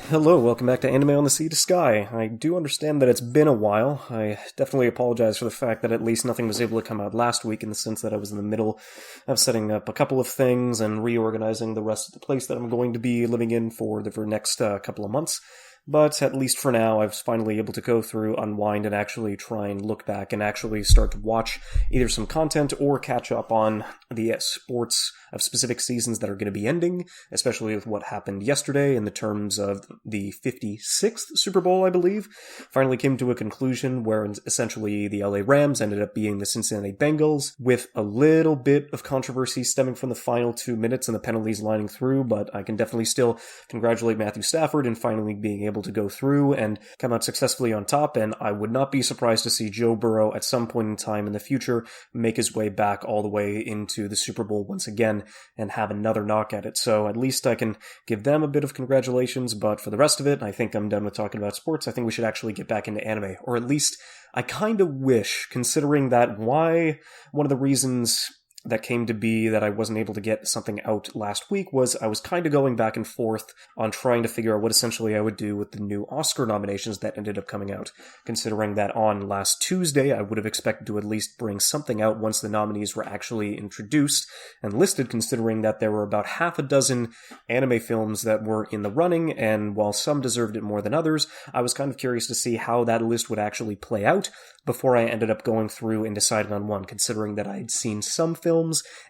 Hello, welcome back to Anime on the Sea to Sky. I do understand that it's been a while. I definitely apologize for the fact that at least nothing was able to come out last week, in the sense that I was in the middle of setting up a couple of things and reorganizing the rest of the place that I'm going to be living in for the next couple of months. But at least for now, I was finally able to go through, unwind, and actually try and look back and actually start to watch either some content or catch up on the sports of specific seasons that are going to be ending, especially with what happened yesterday in the terms of the 56th Super Bowl, I believe. Finally came to a conclusion where essentially the LA Rams ended up being the Cincinnati Bengals, with a little bit of controversy stemming from the final 2 minutes and the penalties lining through, but I can definitely still congratulate Matthew Stafford in finally being able to go through and come out successfully on top, and I would not be surprised to see Joe Burrow at some point in time in the future make his way back all the way into the Super Bowl once again and have another knock at it. So at least I can give them a bit of congratulations, but for the rest of it, I think I'm done with talking about sports. I think we should actually get back into anime, or at least I kind of wish, considering that one of the reasons that came to be that I wasn't able to get something out last week was I was kind of going back and forth on trying to figure out what essentially I would do with the new Oscar nominations that ended up coming out, considering that on last Tuesday I would have expected to at least bring something out once the nominees were actually introduced and listed, considering that there were about half a dozen anime films that were in the running, and while some deserved it more than others, I was kind of curious to see how that list would actually play out before I ended up going through and deciding on one, considering that I'd seen some films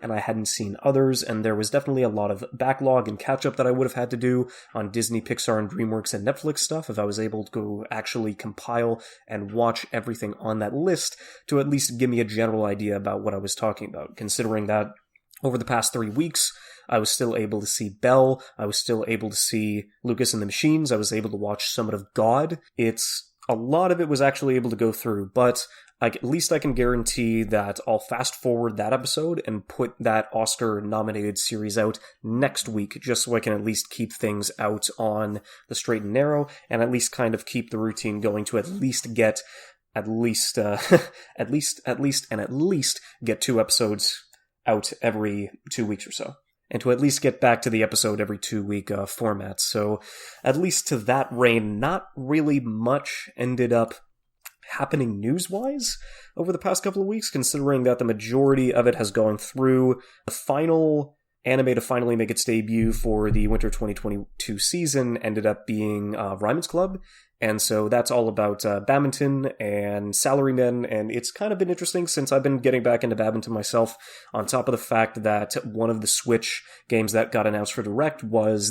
and I hadn't seen others, and there was definitely a lot of backlog and catch-up that I would have had to do on Disney, Pixar, and DreamWorks and Netflix stuff if I was able to actually compile and watch everything on that list to at least give me a general idea about what I was talking about, considering that over the past 3 weeks, I was still able to see Belle, I was still able to see Lucas and the Machines, I was able to watch Summit of God. A lot of it was actually able to go through, but at least I can guarantee that I'll fast forward that episode and put that Oscar-nominated series out next week, just so I can at least keep things out on the straight and narrow, and at least kind of keep the routine going to at least get at least get 2 episodes out every 2 weeks or so, and to at least get back to the episode every 2-week format. So at least to that reign, not really much ended up happening news-wise over the past couple of weeks, considering that the majority of it has gone through. The final anime to finally make its debut for the winter 2022 season ended up being Ryman's Club, and so that's all about badminton and salarymen, and it's kind of been interesting since I've been getting back into badminton myself, on top of the fact that one of the Switch games that got announced for Direct was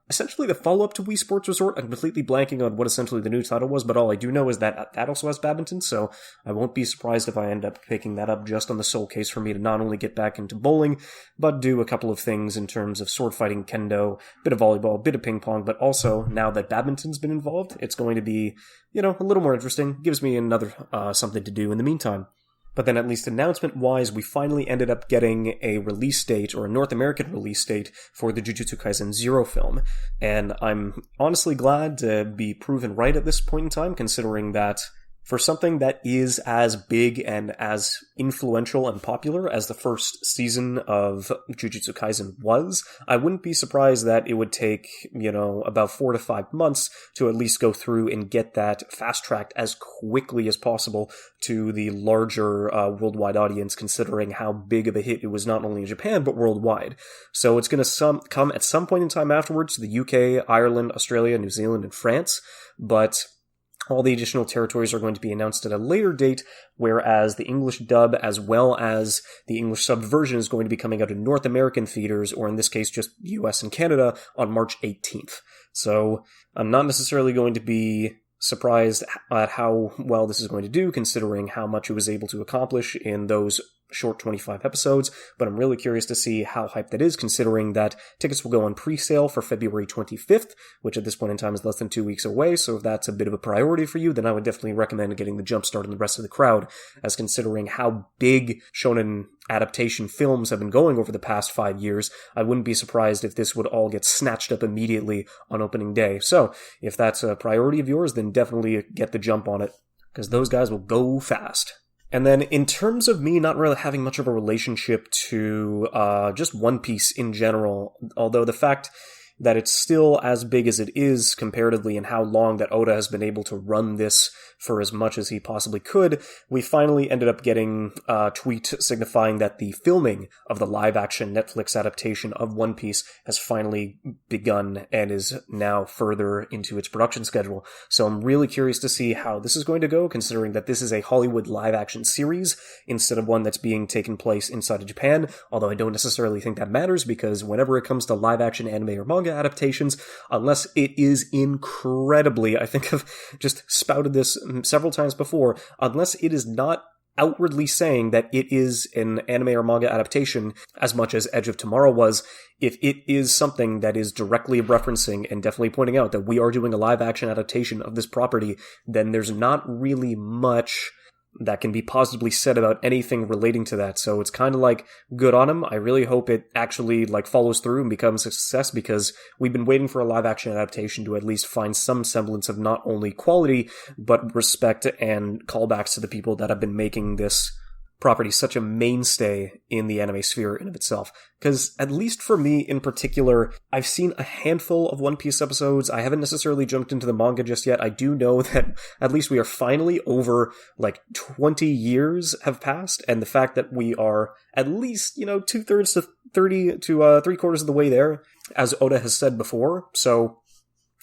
essentially the follow-up to Wii Sports Resort. I'm completely blanking on what essentially the new title was, but all I do know is that that also has badminton, so I won't be surprised if I end up picking that up just on the sole case for me to not only get back into bowling, but do a couple of things in terms of sword fighting, kendo, bit of volleyball, bit of ping pong, but also, now that badminton's been involved, it's going to be, a little more interesting. Gives me another something to do in the meantime. But then at least announcement-wise, we finally ended up getting a release date, or a North American release date, for the Jujutsu Kaisen Zero film. And I'm honestly glad to be proven right at this point in time, considering that for something that is as big and as influential and popular as the first season of Jujutsu Kaisen was, I wouldn't be surprised that it would take, about 4 to 5 months to at least go through and get that fast-tracked as quickly as possible to the larger worldwide audience, considering how big of a hit it was not only in Japan, but worldwide. So it's going to come at some point in time afterwards to the UK, Ireland, Australia, New Zealand, and France, but all the additional territories are going to be announced at a later date, whereas the English dub as well as the English sub version is going to be coming out in North American theaters, or in this case just US and Canada, on March 18th. So I'm not necessarily going to be surprised at how well this is going to do, considering how much it was able to accomplish in those short 25 episodes, but I'm really curious to see how hyped that is, considering that tickets will go on pre-sale for February 25th, which at this point in time is less than 2 weeks away, so if that's a bit of a priority for you, then I would definitely recommend getting the jump start on the rest of the crowd, as considering how big shonen adaptation films have been going over the past 5 years, I wouldn't be surprised if this would all get snatched up immediately on opening day. So, if that's a priority of yours, then definitely get the jump on it, because those guys will go fast. And then in terms of me not really having much of a relationship to just One Piece in general, although the fact that it's still as big as it is comparatively, and how long that Oda has been able to run this for as much as he possibly could, we finally ended up getting a tweet signifying that the filming of the live-action Netflix adaptation of One Piece has finally begun and is now further into its production schedule. So I'm really curious to see how this is going to go, considering that this is a Hollywood live-action series instead of one that's being taken place inside of Japan, although I don't necessarily think that matters, because whenever it comes to live-action anime or manga adaptations, unless it is incredibly, I think I've just spouted this several times before, unless it is not outwardly saying that it is an anime or manga adaptation as much as Edge of Tomorrow was, if it is something that is directly referencing and definitely pointing out that we are doing a live action adaptation of this property, then there's not really much that can be positively said about anything relating to that. So it's kind of like, good on him. I really hope it actually follows through and becomes a success, because we've been waiting for a live action adaptation to at least find some semblance of not only quality, but respect and callbacks to the people that have been making this property such a mainstay in the anime sphere in of itself. Because, at least for me in particular, I've seen a handful of One Piece episodes. I haven't necessarily jumped into the manga just yet. I do know that at least we are finally over 20 years have passed, and the fact that we are at least, 2/3 to 30 to 3/4 of the way there, as Oda has said before. So,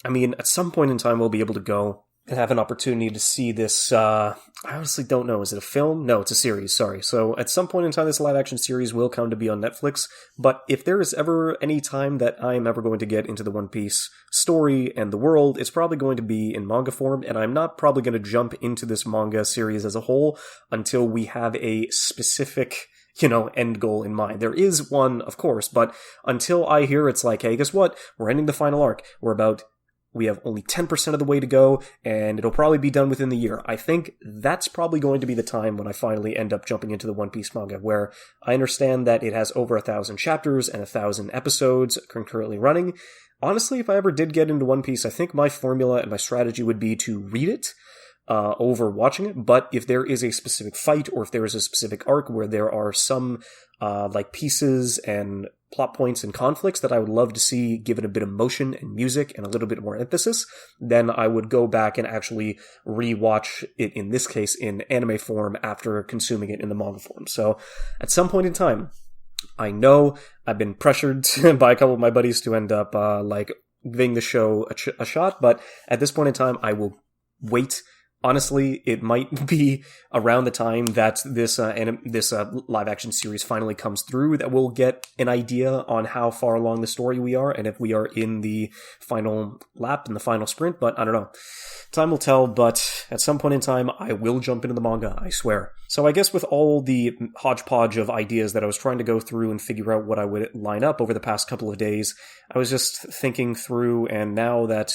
I mean, at some point in time we'll be able to go and have an opportunity to see this, I honestly don't know, is it a film? No, it's a series, sorry. So at some point in time this live-action series will come to be on Netflix, but if there is ever any time that I'm ever going to get into the One Piece story and the world, it's probably going to be in manga form, and I'm not probably going to jump into this manga series as a whole until we have a specific end goal in mind. There is one, of course, but until I hear it's like, hey, guess what? We're ending the final arc. We have only 10% of the way to go, and it'll probably be done within the year. I think that's probably going to be the time when I finally end up jumping into the One Piece manga, where I understand that it has over 1,000 chapters and 1,000 episodes concurrently running. Honestly, if I ever did get into One Piece, I think my formula and my strategy would be to read it over watching it, but if there is a specific fight, or if there is a specific arc where there are some pieces and plot points and conflicts that I would love to see given a bit of motion and music and a little bit more emphasis, then I would go back and actually rewatch it, in this case in anime form, after consuming it in the manga form. So at some point in time, I know I've been pressured by a couple of my buddies to end up giving the show a shot, but at this point in time I will wait. Honestly, it might be around the time that this live-action series finally comes through that we'll get an idea on how far along the story we are, and if we are in the final lap, in the final sprint, but I don't know. Time will tell, but at some point in time, I will jump into the manga, I swear. So I guess with all the hodgepodge of ideas that I was trying to go through and figure out what I would line up over the past couple of days, I was just thinking through, and now that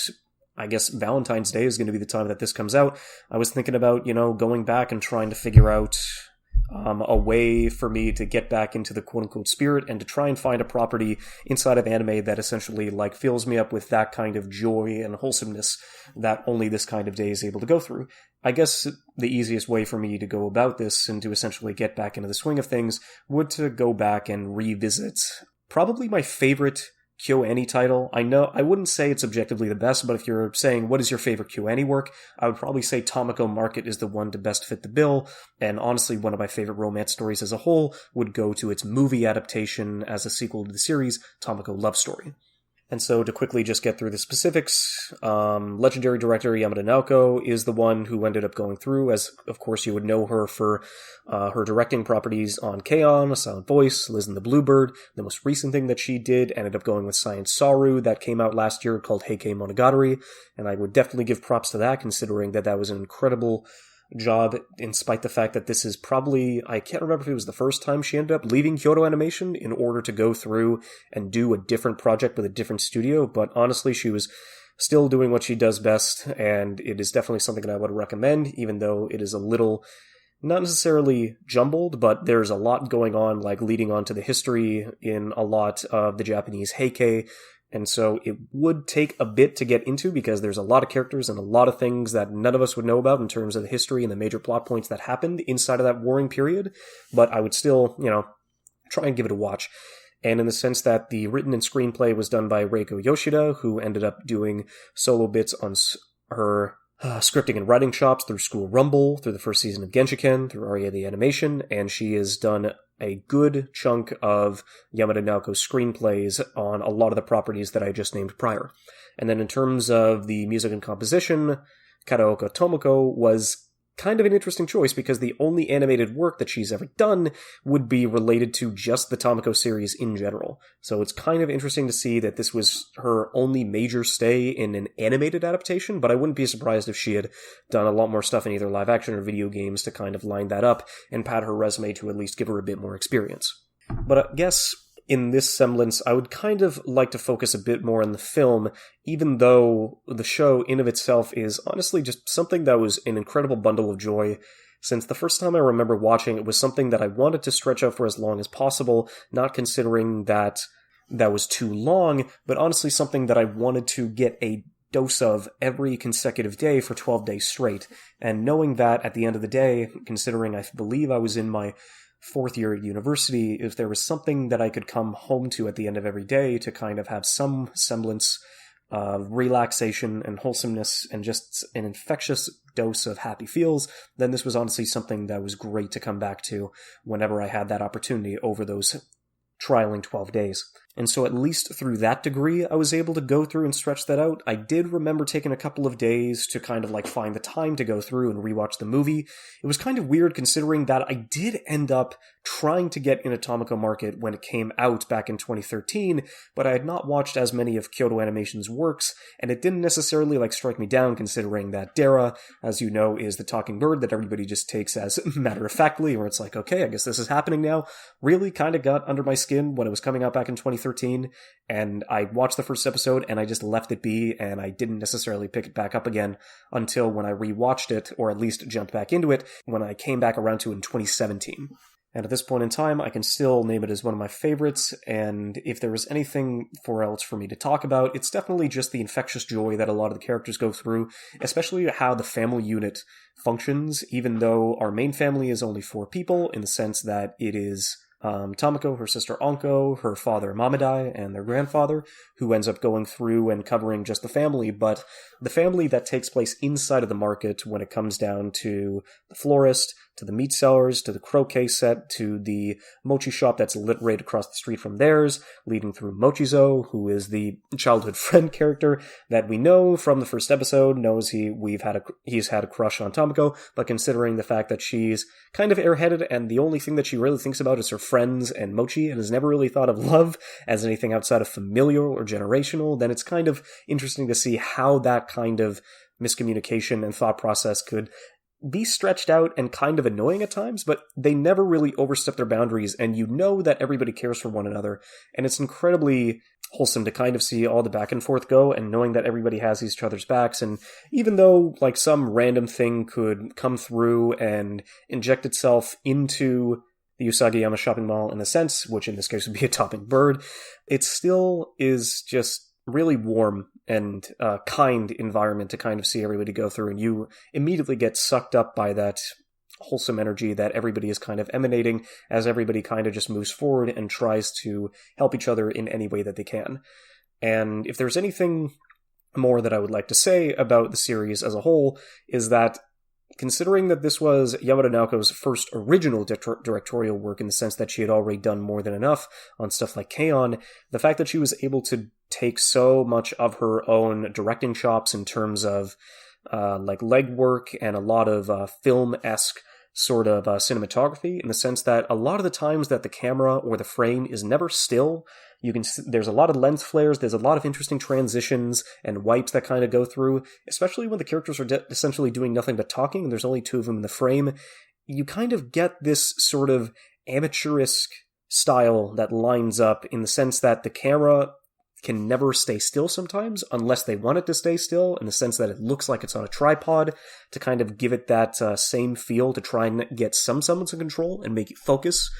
I guess Valentine's Day is going to be the time that this comes out, I was thinking about, going back and trying to figure out a way for me to get back into the quote-unquote spirit, and to try and find a property inside of anime that essentially fills me up with that kind of joy and wholesomeness that only this kind of day is able to go through. I guess the easiest way for me to go about this and to essentially get back into the swing of things would to go back and revisit probably my favorite KyoAni title. I know I wouldn't say it's objectively the best, but if you're saying what is your favorite KyoAni work, I would probably say Tomoko Market is the one to best fit the bill, and honestly one of my favorite romance stories as a whole would go to its movie adaptation as a sequel to the series, Tomoko Love Story. And so to quickly just get through the specifics, legendary director Yamada Naoko is the one who ended up going through, as of course you would know her for her directing properties on K-On!, A Silent Voice, Liz and the Bluebird. The most recent thing that she did ended up going with Science Saru that came out last year called Heikei Monogatari, and I would definitely give props to that, considering that was an incredible job, in spite the fact that this is probably, I can't remember if it was the first time she ended up leaving Kyoto Animation in order to go through and do a different project with a different studio, but honestly she was still doing what she does best, and it is definitely something that I would recommend, even though it is a little, not necessarily jumbled, but there's a lot going on, leading on to the history in a lot of the Japanese heikei. And so it would take a bit to get into, because there's a lot of characters and a lot of things that none of us would know about in terms of the history and the major plot points that happened inside of that warring period. But I would still, try and give it a watch. and in the sense that the written and screenplay was done by Reiko Yoshida, who ended up doing solo bits on her scripting and writing chops through School Rumble, through the first season of Genshiken, through Aria the Animation, and she has done a good chunk of Yamada Naoko's screenplays on a lot of the properties that I just named prior. And then in terms of the music and composition, Kataoka Tomoko was kind of an interesting choice because the only animated work that she's ever done would be related to just the Tomoko series in general. So it's kind of interesting to see that this was her only major stay in an animated adaptation, but I wouldn't be surprised if she had done a lot more stuff in either live action or video games to kind of line that up and pad her resume to at least give her a bit more experience. But I guess in this semblance, I would kind of like to focus a bit more on the film, even though the show in of itself is honestly just something that was an incredible bundle of joy. Since the first time I remember watching, it was something that I wanted to stretch out for as long as possible, not considering that was too long, but honestly something that I wanted to get a dose of every consecutive day for 12 days straight. And knowing that at the end of the day, considering I believe I was in my fourth year at university, if there was something that I could come home to at the end of every day to kind of have some semblance of relaxation and wholesomeness and just an infectious dose of happy feels, then this was honestly something that was great to come back to whenever I had that opportunity over those trialing 12 days. And so at least through that degree, I was able to go through and stretch that out. I did remember taking a couple of days to kind of like find the time to go through and rewatch the movie. It was kind of weird considering that I did end up trying to get in Tomoko Market when it came out back in 2013, but I had not watched as many of Kyoto Animation's works, and it didn't necessarily like strike me down considering that Dera, as you know, is the talking bird that everybody just takes as matter-of-factly, where it's like, okay, I guess this is happening now. Really kind of got under my skin when it was coming out back in 2013, and I watched the first episode and I just left it be, and I didn't necessarily pick it back up again until when I rewatched it, or at least jumped back into it, when I came back around to it in 2017. And at this point in time, I can still name it as one of my favorites, and if there was anything else for me to talk about, it's definitely just the infectious joy that a lot of the characters go through, especially how the family unit functions, even though our main family is only 4 people, in the sense that it is Tomoko, her sister Anko, her father Mamadai, and their grandfather, who ends up going through and covering just the family, but the family that takes place inside of the market when it comes down to the florist, to the meat sellers, to the croquet set, to the mochi shop that's lit right across the street from theirs, leading through Mochizo, who is the childhood friend character that we know from the first episode, knows he's had a crush on Tomoko, but considering the fact that she's kind of airheaded and the only thing that she really thinks about is her friends and mochi and has never really thought of love as anything outside of familial or generational, then it's kind of interesting to see how that kind of miscommunication and thought process could be stretched out and kind of annoying at times, but they never really overstep their boundaries, and you know that everybody cares for one another, and it's incredibly wholesome to kind of see all the back and forth go, and knowing that everybody has each other's backs, and even though like some random thing could come through and inject itself into the Usagiyama shopping mall in a sense, which in this case would be a talking bird, it still is just really warm and kind environment to kind of see everybody go through, and you immediately get sucked up by that wholesome energy that everybody is kind of emanating as everybody kind of just moves forward and tries to help each other in any way that they can. And if there's anything more that I would like to say about the series as a whole, is that considering that this was Yamada Naoko's first original directorial work in the sense that she had already done more than enough on stuff like K-On!, the fact that she was able to take so much of her own directing chops in terms of like legwork and a lot of film-esque sort of cinematography, in the sense that a lot of the times that the camera or the frame is never still, there's a lot of lens flares, there's a lot of interesting transitions and wipes that kind of go through, especially when the characters are essentially doing nothing but talking and there's only 2 of them in the frame. You kind of get this sort of amateurish style that lines up in the sense that the camera can never stay still sometimes unless they want it to stay still, in the sense that it looks like it's on a tripod to kind of give it that same feel to try and get some semblance of control and make it focus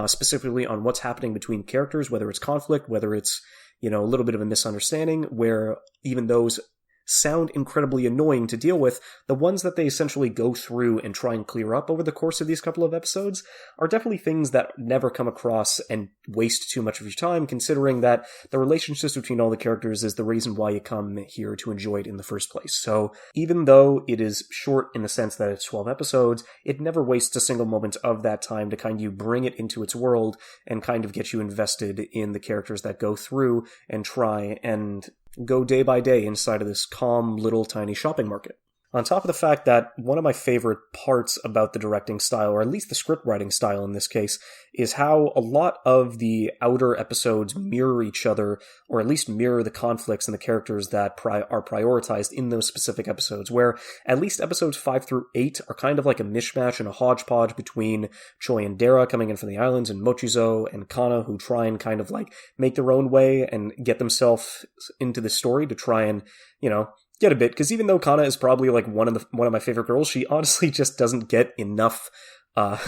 specifically on what's happening between characters, whether it's conflict, whether it's, a little bit of a misunderstanding, where even those sound incredibly annoying to deal with, the ones that they essentially go through and try and clear up over the course of these couple of episodes are definitely things that never come across and waste too much of your time, considering that the relationships between all the characters is the reason why you come here to enjoy it in the first place. So even though it is short in the sense that it's 12 episodes, it never wastes a single moment of that time to kind of bring it into its world and kind of get you invested in the characters that go through and try and go day by day inside of this calm little tiny shopping market. On top of the fact that one of my favorite parts about the directing style, or at least the script writing style in this case, is how a lot of the outer episodes mirror each other, or at least mirror the conflicts and the characters that are prioritized in those specific episodes, where at least episodes 5 through 8 are kind of like a mishmash and a hodgepodge between Choi and Dara coming in from the islands, and Mochizo and Kana, who try and kind of like make their own way and get themselves into the story to try and, get a bit, because even though Kana is probably like one of my favorite girls, she honestly just doesn't get enough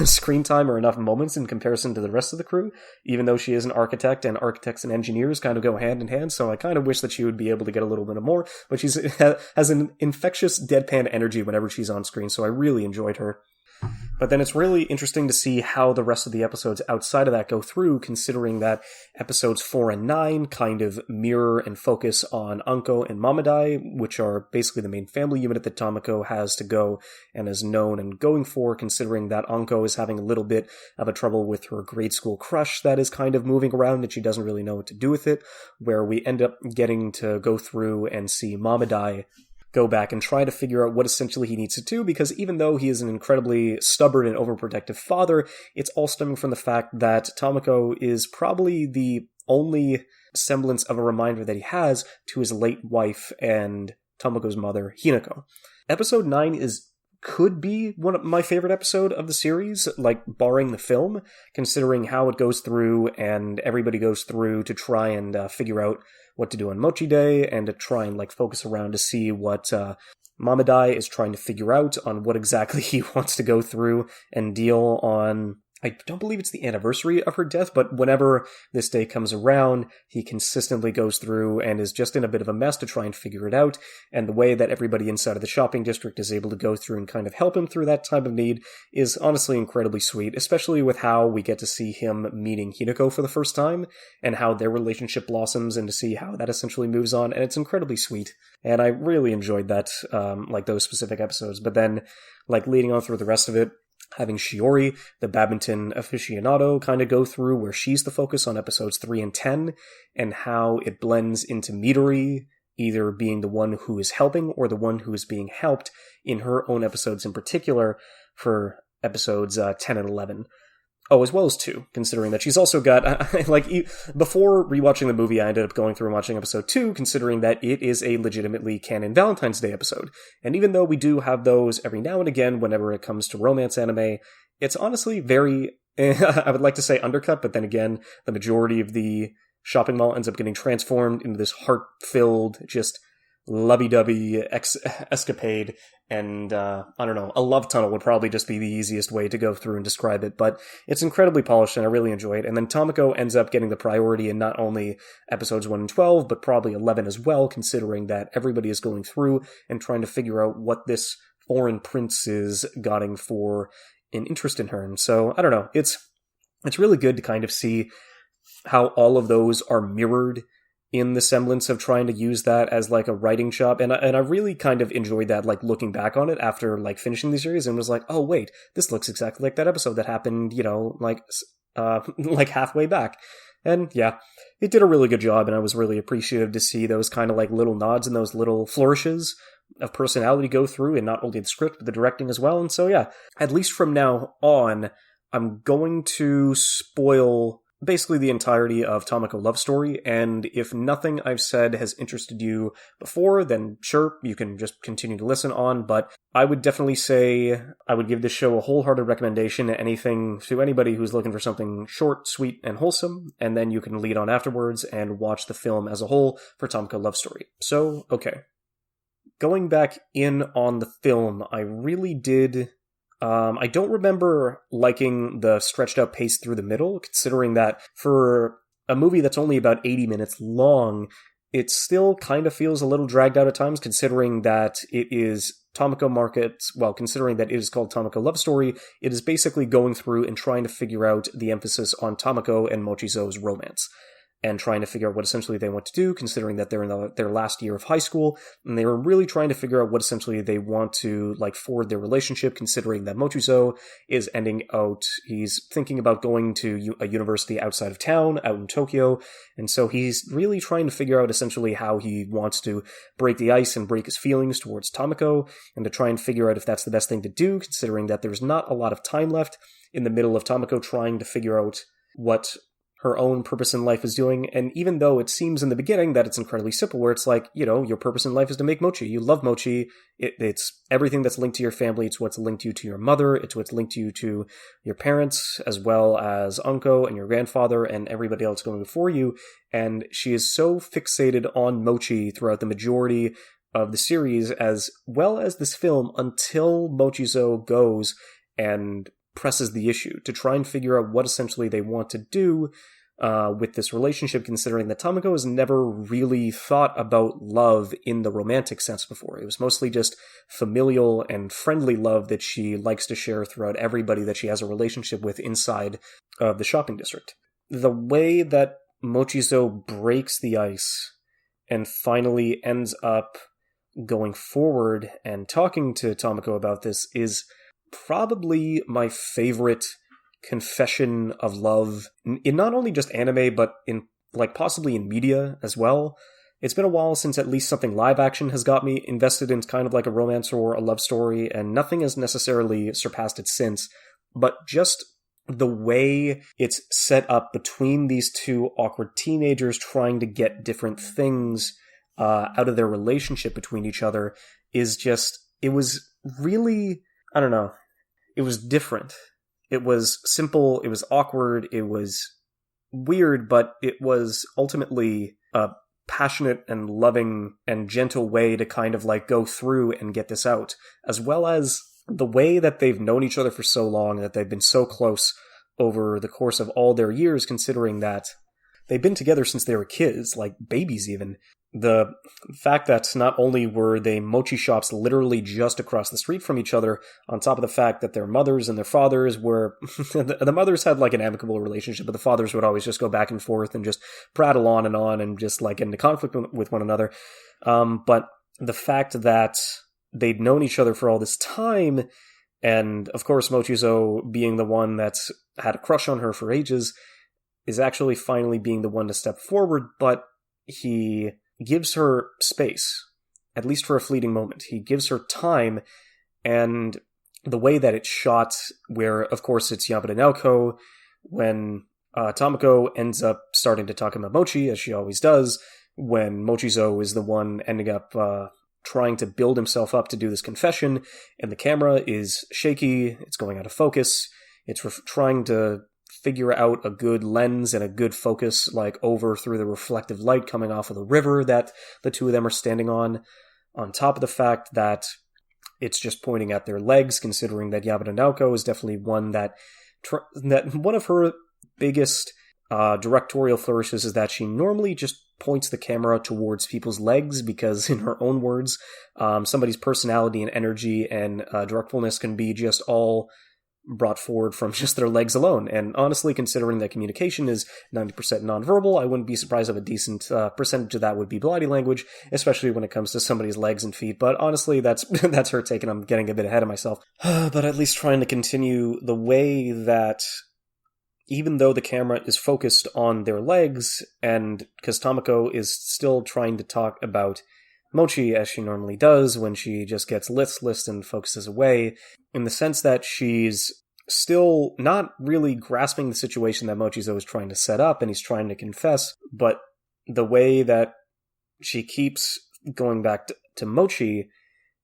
screen time or enough moments in comparison to the rest of the crew, even though she is an architect, and architects and engineers kind of go hand in hand, so I kind of wish that she would be able to get a little bit more, but she has an infectious deadpan energy whenever she's on screen, so I really enjoyed her. But then it's really interesting to see how the rest of the episodes outside of that go through, considering that episodes 4 and 9 kind of mirror and focus on Anko and Mamadai, which are basically the main family unit that Tomoko has to go and is known and going for, considering that Anko is having a little bit of a trouble with her grade school crush that is kind of moving around and she doesn't really know what to do with it, where we end up getting to go through and see Mamadai go back and try to figure out what essentially he needs to do, because even though he is an incredibly stubborn and overprotective father, it's all stemming from the fact that Tomoko is probably the only semblance of a reminder that he has to his late wife and Tomoko's mother, Hinako. Episode 9 could be one of my favorite episode of the series, like barring the film, considering how it goes through and everybody goes through to try and figure out what to do on Mochi Day, and to try and focus around to see what Mamadai is trying to figure out on what exactly he wants to go through and deal on. I don't believe it's the anniversary of her death, but whenever this day comes around, he consistently goes through and is just in a bit of a mess to try and figure it out, and the way that everybody inside of the shopping district is able to go through and kind of help him through that time of need is honestly incredibly sweet, especially with how we get to see him meeting Hinako for the first time, and how their relationship blossoms, and to see how that essentially moves on, and it's incredibly sweet. And I really enjoyed that, those specific episodes, but then, leading on through the rest of it, having Shiori, the badminton aficionado, kind of go through where she's the focus on episodes 3 and 10, and how it blends into Midori either being the one who is helping or the one who is being helped in her own episodes in particular for episodes 10 and 11. Oh, as well as 2, considering that she's also got, before rewatching the movie, I ended up going through and watching episode 2, considering that it is a legitimately canon Valentine's Day episode. And even though we do have those every now and again whenever it comes to romance anime, it's honestly very, I would like to say undercut, but then again, the majority of the shopping mall ends up getting transformed into this heart-filled, just lovey-dovey escapade, and I don't know, a love tunnel would probably just be the easiest way to go through and describe it, but it's incredibly polished and I really enjoy it. And then Tomoko ends up getting the priority in not only episodes 1 and 12, but probably 11 as well, considering that everybody is going through and trying to figure out what this foreign prince is getting for an interest in her. And so, I don't know, it's really good to kind of see how all of those are mirrored in the semblance of trying to use that as a writing job, and I really kind of enjoyed that, looking back on it after finishing the series, and was oh wait, this looks exactly like that episode that happened, halfway back. And yeah, it did a really good job, and I was really appreciative to see those kind of little nods and those little flourishes of personality go through, and not only the script but the directing as well. And so yeah, at least from now on, I'm going to spoil basically the entirety of Tomoko Love Story, and if nothing I've said has interested you before, then sure, you can just continue to listen on, but I would definitely say I would give this show a wholehearted recommendation to anybody who's looking for something short, sweet, and wholesome, and then you can lead on afterwards and watch the film as a whole for Tomoko Love Story. So, okay. Going back in on the film, I really did... I don't remember liking the stretched out pace through the middle, considering that for a movie that's only about 80 minutes long, it still kind of feels a little dragged out at times, considering that it is Tomoko Market's, well, considering that it is called Tomoko Love Story, it is basically going through and trying to figure out the emphasis on Tomoko and Mochizo's romance, and trying to figure out what essentially they want to do, considering that they're in their last year of high school, and they were really trying to figure out what essentially they want to, like, forward their relationship, considering that Mochizo is ending out, he's thinking about going to a university outside of town, out in Tokyo, and so he's really trying to figure out essentially how he wants to break the ice and break his feelings towards Tomoko, and to try and figure out if that's the best thing to do, considering that there's not a lot of time left in the middle of Tomoko trying to figure out what her own purpose in life is doing. And even though it seems in the beginning that it's incredibly simple, where it's like, you know, your purpose in life is to make mochi. You love mochi. It's everything that's linked to your family. It's what's linked you to your mother. It's what's linked you to your parents, as well as Unko and your grandfather and everybody else going before you. And she is so fixated on mochi throughout the majority of the series, as well as this film, until Mochizo goes and presses the issue to try and figure out what essentially they want to do with this relationship, considering that Tomoko has never really thought about love in the romantic sense before. It was mostly just familial and friendly love that she likes to share throughout everybody that she has a relationship with inside of the shopping district. The way that Mochizo breaks the ice and finally ends up going forward and talking to Tomoko about this is probably my favorite confession of love in not only just anime, but in, like, possibly in media as well. It's been a while since at least something live action has got me invested in kind of like a romance or a love story, and nothing has necessarily surpassed it since, but just the way it's set up between these two awkward teenagers trying to get different things out of their relationship between each other is just, it was really, I don't know, it was different. It was simple, it was awkward, it was weird, but it was ultimately a passionate and loving and gentle way to kind of like go through and get this out, as well as the way that they've known each other for so long, that they've been so close over the course of all their years, considering that they've been together since they were kids, like babies even. The fact that not only were they mochi shops literally just across the street from each other, on top of the fact that their mothers and their fathers were... the mothers had like an amicable relationship, but the fathers would always just go back and forth and just prattle on and just like get into conflict with one another. But the fact that they'd known each other for all this time, and of course Mochizo being the one that's had a crush on her for ages, is actually finally being the one to step forward, but he gives her space, at least for a fleeting moment. He gives her time, and the way that it's shot, where, of course, it's Yamada Naoko, when Tomoko ends up starting to talk about mochi, as she always does, when Mochizo is the one ending up trying to build himself up to do this confession, and the camera is shaky, it's going out of focus, it's trying to figure out a good lens and a good focus, like over through the reflective light coming off of the river that the two of them are standing on top of the fact that it's just pointing at their legs, considering that Yamada Naoko is definitely one that one of her biggest directorial flourishes is that she normally just points the camera towards people's legs, because in her own words, somebody's personality and energy and directfulness can be just all brought forward from just their legs alone. And honestly, considering that communication is 90% nonverbal, I wouldn't be surprised if a decent percentage of that would be body language, especially when it comes to somebody's legs and feet. But honestly, that's her take, and I'm getting a bit ahead of myself. But at least trying to continue the way that, even though the camera is focused on their legs, and because Tomoko is still trying to talk about mochi as she normally does when she just gets listless and focuses away, in the sense that she's still not really grasping the situation that Mochizo is trying to set up and he's trying to confess, but the way that she keeps going back to mochi,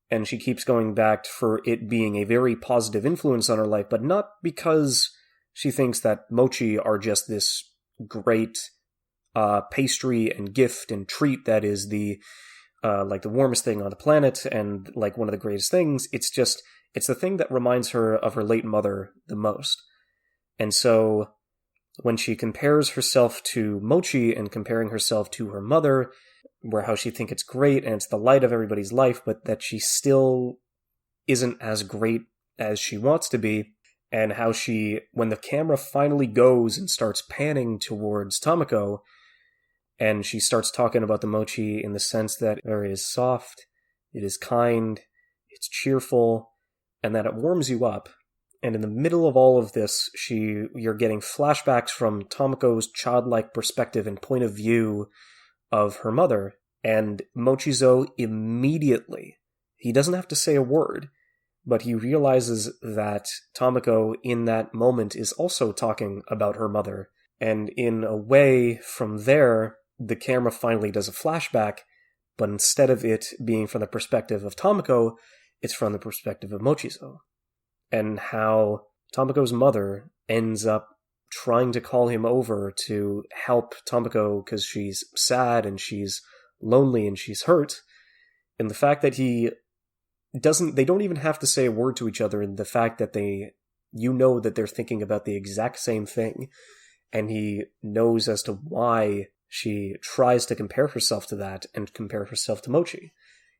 and she keeps going back for it being a very positive influence on her life, but not because she thinks that mochi are just this great pastry and gift and treat that is the like the warmest thing on the planet and like one of the greatest things. It's the thing that reminds her of her late mother the most. And so when she compares herself to mochi and comparing herself to her mother, where how she think it's great and it's the light of everybody's life, but that she still isn't as great as she wants to be, and how she, when the camera finally goes and starts panning towards Tomoko, and she starts talking about the mochi in the sense that it is soft, it is kind, it's cheerful, and that it warms you up. And in the middle of all of this, you're getting flashbacks from Tomoko's childlike perspective and point of view of her mother, and Mochizo immediately, he doesn't have to say a word, but he realizes that Tomoko in that moment is also talking about her mother. And in a way, from there, the camera finally does a flashback, but instead of it being from the perspective of Tomoko, it's from the perspective of Mochizo. And how Tomoko's mother ends up trying to call him over to help Tomoko because she's sad and she's lonely and she's hurt. And the fact that they don't even have to say a word to each other, and the fact that that they're thinking about the exact same thing, and he knows as to why she tries to compare herself to that and compare herself to Mochi.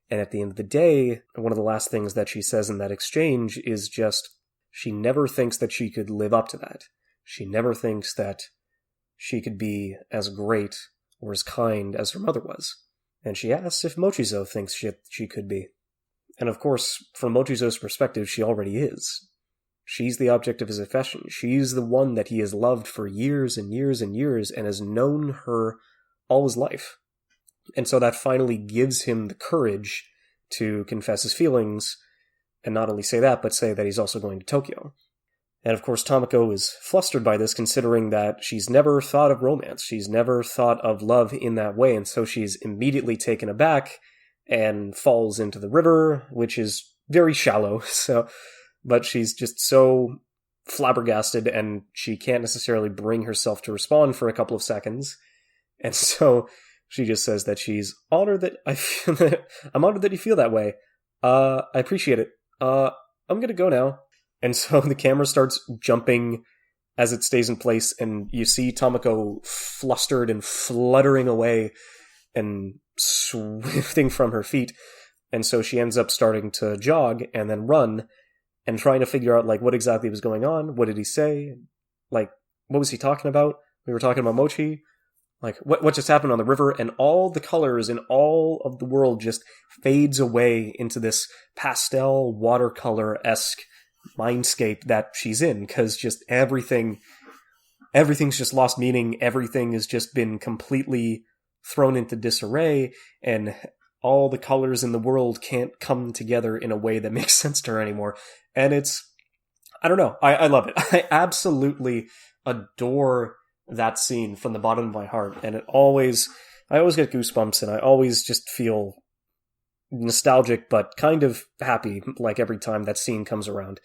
And at the end of the day, one of the last things that she says in that exchange is just, she never thinks that she could live up to that. She never thinks that she could be as great or as kind as her mother was. And she asks if Mochizo thinks she could be. And of course, from Mochizo's perspective, she already is. She's the object of his affection. She's the one that he has loved for years and years and years and has known her all his life. And so that finally gives him the courage to confess his feelings, and not only say that, but say that he's also going to Tokyo. And of course, Tomoko is flustered by this, considering that she's never thought of romance. She's never thought of love in that way, and so she's immediately taken aback and falls into the river, which is very shallow, but she's just so flabbergasted, and she can't necessarily bring herself to respond for a couple of seconds. And so she just says that she's honored that I'm honored that you feel that way. I appreciate it. I'm gonna go now. And so the camera starts jumping as it stays in place, and you see Tomoko flustered and fluttering away and swifting from her feet. And so she ends up starting to jog and then run and trying to figure out, what exactly was going on. What did he say? What was he talking about? We were talking about Mochi. What just happened on the river? And all the colors in all of the world just fades away into this pastel watercolor-esque mindscape that she's in, because just everything's just lost meaning. Everything has just been completely thrown into disarray, and all the colors in the world can't come together in a way that makes sense to her anymore. And I don't know, I love it. I absolutely adore that scene from the bottom of my heart, and I always get goosebumps, and I always just feel nostalgic but kind of happy every time that scene comes around.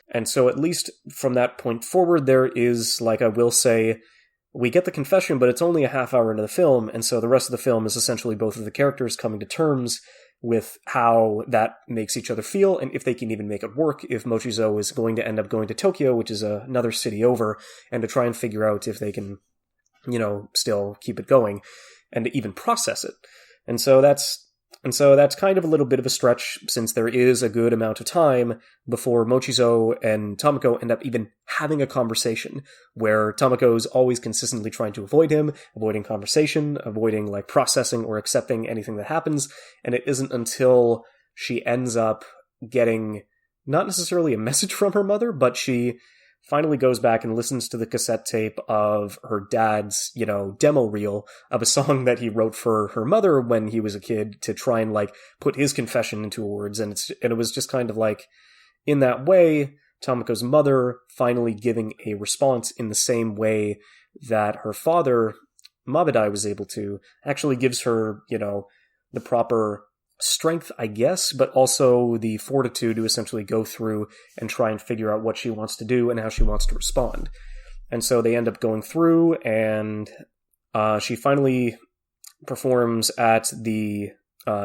And so at least from that point forward, there is, I will say, we get the confession, but it's only a half hour into the film, and so the rest of the film is essentially both of the characters coming to terms with how that makes each other feel, and if they can even make it work, if Mochizo is going to end up going to Tokyo, which is another city over, and to try and figure out if they can, still keep it going, and to even process it. And so that's kind of a little bit of a stretch, since there is a good amount of time before Mochizo and Tomoko end up even having a conversation, where Tomoko's always consistently trying to avoid him, avoiding conversation, avoiding processing or accepting anything that happens, and it isn't until she ends up getting not necessarily a message from her mother, but she finally goes back and listens to the cassette tape of her dad's, demo reel of a song that he wrote for her mother when he was a kid, to try and put his confession into words. And it was just kind of in that way, Tomoko's mother finally giving a response in the same way that her father, Mabedai, was able to, actually gives her, the proper strength, I guess, but also the fortitude to essentially go through and try and figure out what she wants to do and how she wants to respond. And so they end up going through, and she finally performs at the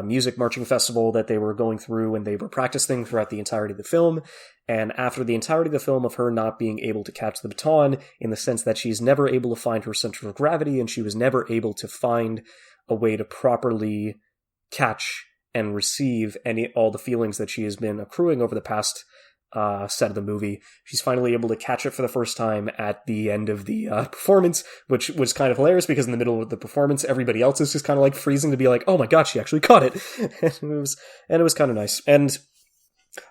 music marching festival that they were going through, and they were practicing throughout the entirety of the film. And after the entirety of the film of her not being able to catch the baton, in the sense that she's never able to find her center of gravity, and she was never able to find a way to properly catch and receive all the feelings that she has been accruing over the past set of the movie. She's finally able to catch it for the first time at the end of the performance, which was kind of hilarious because in the middle of the performance, everybody else is just kind of like freezing to be like, oh my god, she actually caught it. and it was kind of nice. And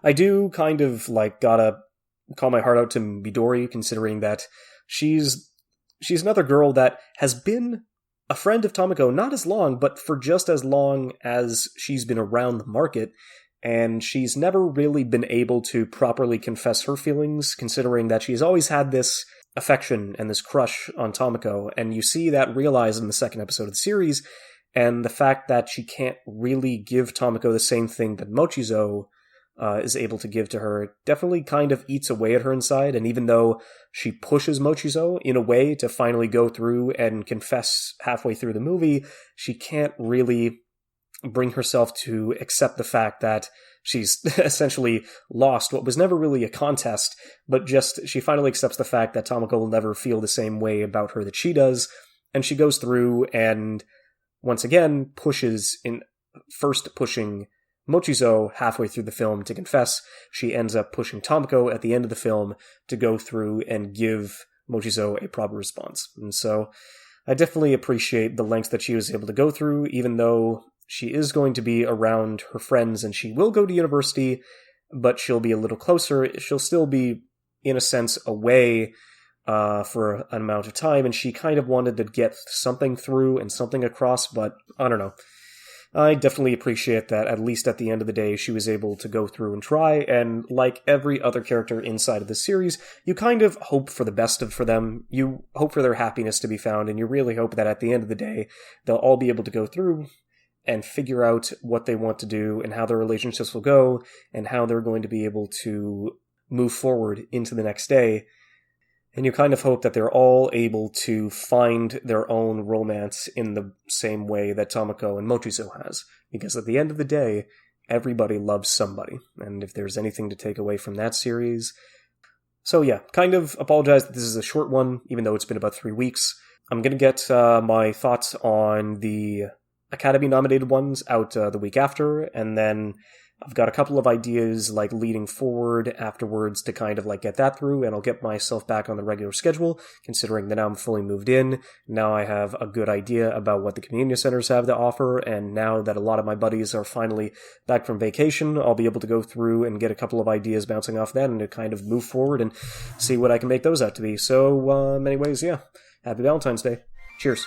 I do kind of like gotta call my heart out to Midori, considering that she's another girl that has been a friend of Tomoko, not as long, but for just as long as she's been around the market, and she's never really been able to properly confess her feelings, considering that she's always had this affection and this crush on Tomoko, and you see that realized in the second episode of the series, and the fact that she can't really give Tomoko the same thing that Mochizo is able to give to her definitely kind of eats away at her inside, and even though she pushes Mochizo in a way to finally go through and confess halfway through the movie, she can't really bring herself to accept the fact that she's essentially lost what was never really a contest, but just she finally accepts the fact that Tomoko will never feel the same way about her that she does, and she goes through and once again first pushing Mochizo halfway through the film to confess. She ends up pushing Tomoko at the end of the film to go through and give Mochizo a proper response. And so I definitely appreciate the lengths that she was able to go through, even though she is going to be around her friends and she will go to university, but she'll be a little closer. She'll still be, in a sense, away for an amount of time, and she kind of wanted to get something through and something across, but I don't know. I definitely appreciate that, at least at the end of the day, she was able to go through and try, and like every other character inside of the series, you kind of hope for the best for them, you hope for their happiness to be found, and you really hope that at the end of the day, they'll all be able to go through and figure out what they want to do, and how their relationships will go, and how they're going to be able to move forward into the next day. And you kind of hope that they're all able to find their own romance in the same way that Tomoko and Mochizo has. Because at the end of the day, everybody loves somebody. And if there's anything to take away from that series... So yeah, kind of apologize that this is a short one, even though it's been about 3 weeks. I'm going to get my thoughts on the Academy-nominated ones out the week after, and then I've got a couple of ideas like leading forward afterwards to kind of like get that through, and I'll get myself back on the regular schedule, considering that now I'm fully moved in. Now I have a good idea about what the community centers have to offer, and now that a lot of my buddies are finally back from vacation, I'll be able to go through and get a couple of ideas bouncing off that and to kind of move forward and see what I can make those out to be. So, anyways, yeah. Happy Valentine's Day. Cheers.